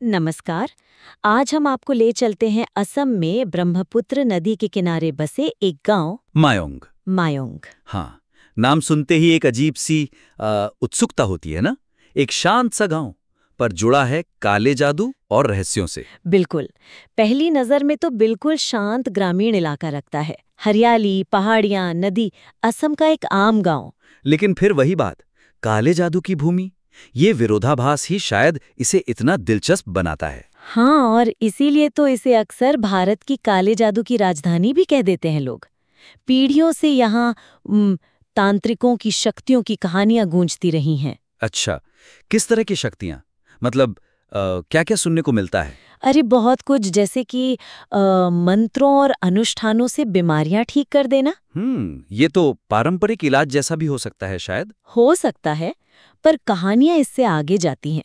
नमस्कार। आज हम आपको ले चलते हैं असम में ब्रह्मपुत्र नदी के किनारे बसे एक गांव मायोंग। मायोंग। हाँ, नाम सुनते ही एक अजीब सी उत्सुकता होती है ना। एक शांत सा गांव, पर जुड़ा है काले जादू और रहस्यों से। बिल्कुल। पहली नजर में तो बिल्कुल शांत ग्रामीण इलाका लगता है। हरियाली, पहाड़ियां, नदी, असम का एक आम गांव। लेकिन फिर वही बात, काले जादू की भूमि, ये विरोधाभास ही शायद इसे इतना दिलचस्प बनाता है। हाँ, और इसीलिए तो इसे अक्सर भारत की काले जादू की राजधानी भी कह देते हैं लोग। पीढ़ियों से यहाँ तांत्रिकों की शक्तियों की कहानियां गूंजती रही हैं। अच्छा, किस तरह की शक्तियां? मतलब क्या-क्या सुनने को मिलता है? अरे बहुत कुछ, जैसे कि मंत्रों और अनुष्ठानों से बीमारियां ठीक कर देना। ये तो पारंपरिक इलाज जैसा भी हो सकता है शायद। हो सकता है, पर कहानियां इससे आगे जाती हैं।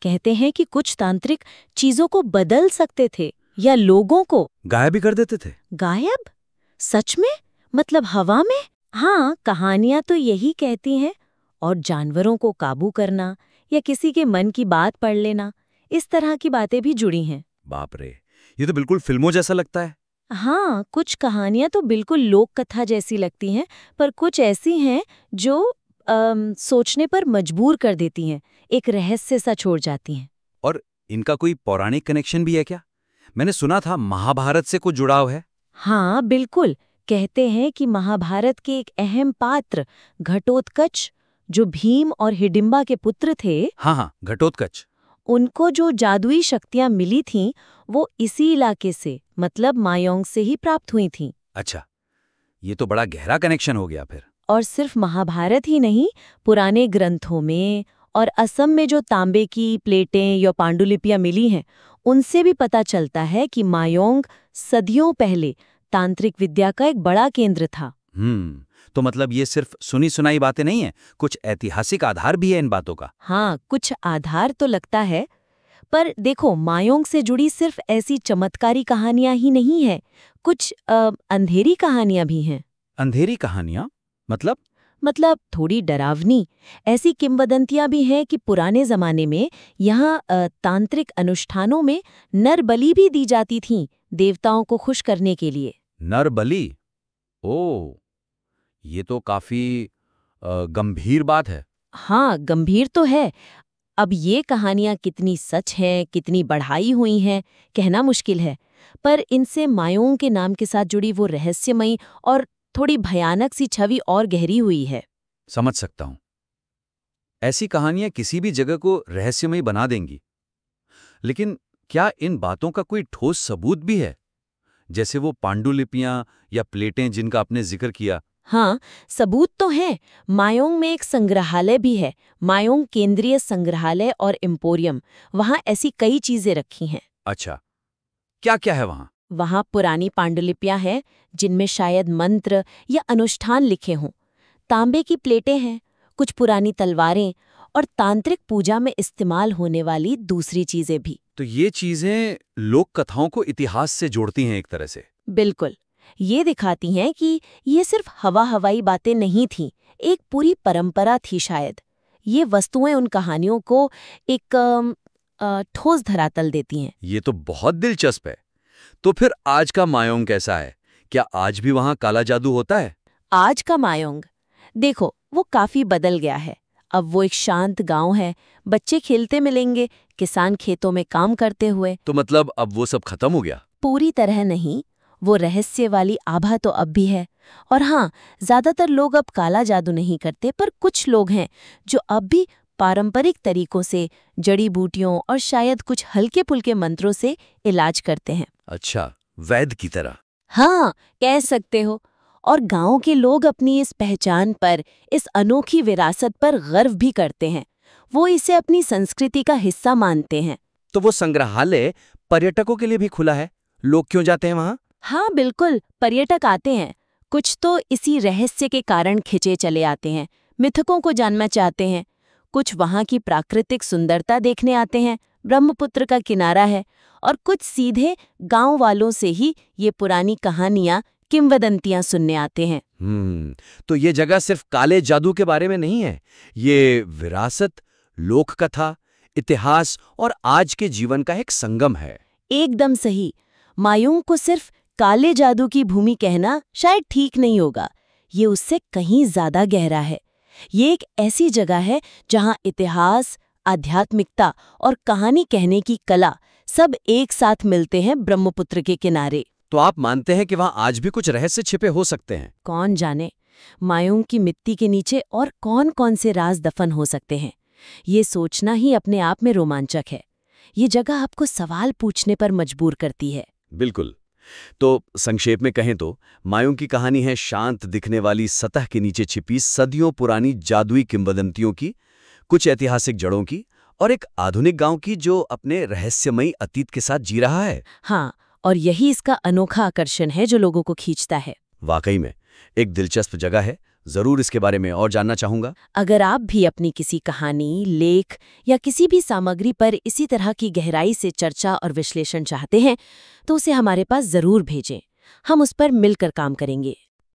कहते हैं कि कुछ तांत्रिक चीजों को बदल सकते थे या लोगों को गायब भी कर देते थे। गायब। सच में? मतलब हवा में? हाँ, कहानियां तो यही कहती हैं। और जानवरों को काबू करना या किसी के मन की बात पढ़ लेना, इस तरह की बातें भी जुड़ी हैं। बाप रे, ये तो बिल्कुल फिल्मों जैसा लगता है। हाँ, कुछ कहानियां तो बिल्कुल लोक कथा जैसी लगती हैं, पर कुछ ऐसी हैं जो सोचने पर मजबूर कर देती हैं, एक रहस्य सा छोड़ जाती हैं। और इनका कोई पौराणिक कनेक्शन भी है क्या? मैंने सुना था महाभारत से कुछ जुड़ाव है। हाँ, बिल्कुल। कहते हैं कि महाभारत के एक अहम पात्र घटोत्कच, जो भीम और हिडिंबा के पुत्र थे, हाँ हाँ, घटोत्कच। उनको जो जादुई शक्तियां मिली थीं, वो इसी इलाके से, मतलब मायोंग से ही प्राप्त हुई थीं। अच्छा, ये तो बड़ा गहरा कनेक्शन हो गया फिर। और सिर्फ महाभारत ही नहीं, पुराने ग्रंथों में और असम में जो तांबे की प्लेटें या पांडुलिपियां मिली हैं, उनसे भी पता चलता है कि मायोंग सदियों पहले तांत्रिक विद्या का एक बड़ा केंद्र था। तो मतलब ये सिर्फ सुनी सुनाई बातें नहीं है, कुछ ऐतिहासिक आधार भी है इन बातों का। हाँ, कुछ आधार तो लगता है। पर देखो, मायोंग से जुड़ी सिर्फ ऐसी चमत्कारी कहानियां ही नहीं है, कुछ अंधेरी कहानियां भी हैं। अंधेरी कहानियां? मतलब थोड़ी डरावनी। ऐसी किंवदंतियां भी हैं कि पुराने जमाने में यहाँ तांत्रिक अनुष्ठानों में नर बलि भी दी जाती थीं, देवताओं को खुश करने के लिए। नर बलि? ओ, ये तो काफी गंभीर बात है। हाँ, गंभीर तो है। अब ये कहानियां कितनी सच हैं, कितनी बढ़ाई हुई हैं, कहना मुश्किल है। पर इनसे मायोंग के नाम के साथ जुड़ी वो रहस्यमयी और थोड़ी भयानक सी छवि और गहरी हुई है। समझ सकता हूं। ऐसी कहानियां किसी भी जगह को रहस्यमयी बना देंगी। लेकिन क्या इन बातों का कोई ठोस सबूत भी है? जैसे वो पांडुलिपियां या प्लेटें जिनका आपने जिक्र किया। हाँ, सबूत तो हैं। मायोंग में एक संग्रहालय भी है, मायोंग केंद्रीय संग्रहालय और एम्पोरियम। वहाँ ऐसी कई चीजें रखी हैं। अच्छा, क्या क्या है वहां? वहाँ पुरानी पांडुलिपियां हैं, जिनमें शायद मंत्र या अनुष्ठान लिखे हों। तांबे की प्लेटें हैं, कुछ पुरानी तलवारें और तांत्रिक पूजा में इस्तेमाल होने वाली दूसरी चीजें भी। तो ये चीजें लोक कथाओं को इतिहास से जोड़ती हैं एक तरह से। बिल्कुल। ये दिखाती हैं कि ये सिर्फ हवा-हवाई बातें नहीं थीं, एक पूरी परंपरा थी शायद। ये वस्तुएं उन कहानियों को एक ठोस धरातल देती हैं। ये तो बहुत दिलचस्प है। तो फिर आज का मायोंग कैसा है? क्या आज भी वहां काला जादू होता है? आज का मायोंग, देखो, वो काफी बदल गया है। अब वो एक शांत गांव है, बच्चे खेलते मिलेंगे, किसान खेतों में काम करते हुए। तो मतलब अब वो सब खत्म हो गया? पूरी तरह नहीं, वो रहस्य वाली आभा तो अब भी है। और हाँ, ज्यादातर लोग अब काला जादू नहीं करते, पर कुछ लोग हैं जो अब भी पारंपरिक तरीकों से जड़ी बूटियों और शायद कुछ हल्के-फुल्के मंत्रों से इलाज करते हैं। अच्छा, वैद्य की तरह। हाँ, कह सकते हो। और गांव के लोग अपनी इस पहचान पर, इस अनोखी विरासत पर गर्व भी करते हैं। वो इसे अपनी संस्कृति का हिस्सा मानते हैं। तो वो संग्रहालय पर्यटकों के लिए भी खुला है? लोग क्यों जाते हैं वहां? हाँ, बिल्कुल, पर्यटक आते हैं। कुछ तो इसी रहस्य के कारण खिंचे चले आते हैं, मिथकों को जानना चाहते हैं। कुछ वहाँ की प्राकृतिक सुंदरता देखने आते हैं, ब्रह्मपुत्र का किनारा है। और कुछ सीधे गांव वालों से ही ये पुरानी कहानियां, किंवदंतियां सुनने आते हैं। तो ये जगह सिर्फ काले जादू के बारे में नहीं है। ये विरासत, लोक कथा, इतिहास और आज के जीवन का एक संगम है। एकदम सही। मायूंग को सिर्फ काले जादू की भूमि कहना शायद ठीक नहीं होगा। ये उससे कहीं ज्यादा गहरा है। ये एक ऐसी जगह है जहां इतिहास, आध्यात्मिकता और कहानी कहने की कला सब एक साथ मिलते हैं ब्रह्मपुत्र के किनारे। तो आप मानते हैं कि वहां आज भी कुछ रहस्य छिपे हो सकते हैं? कौन जाने, मायूंग की मिट्टी के नीचे और कौन-कौन से राज दफन हो सकते हैं। ये सोचना ही अपने आप में रोमांचक है। ये जगह आपको सवाल पूछने पर मजबूर करती है। बिल्कुल। तो संक्षेप में कहें तो मायूंग की कहानी है शांत दिखने वाली सतह के नीचे छिपी सदियों पुरानी जादुई किंवदंतियों की, कुछ ऐतिहासिक जड़ों की और एक आधुनिक गांव की जो अपने रहस्यमयी अतीत के साथ जी रहा है। हाँ, और यही इसका अनोखा आकर्षण है जो लोगों को खींचता है। वाकई में एक दिलचस्प जगह है। जरूर इसके बारे में और जानना चाहूंगा। अगर आप भी अपनी किसी कहानी, लेख या किसी भी सामग्री पर इसी तरह की गहराई से चर्चा और विश्लेषण चाहते हैं, तो उसे हमारे पास जरूर भेजें। हम उस पर मिलकर काम करेंगे।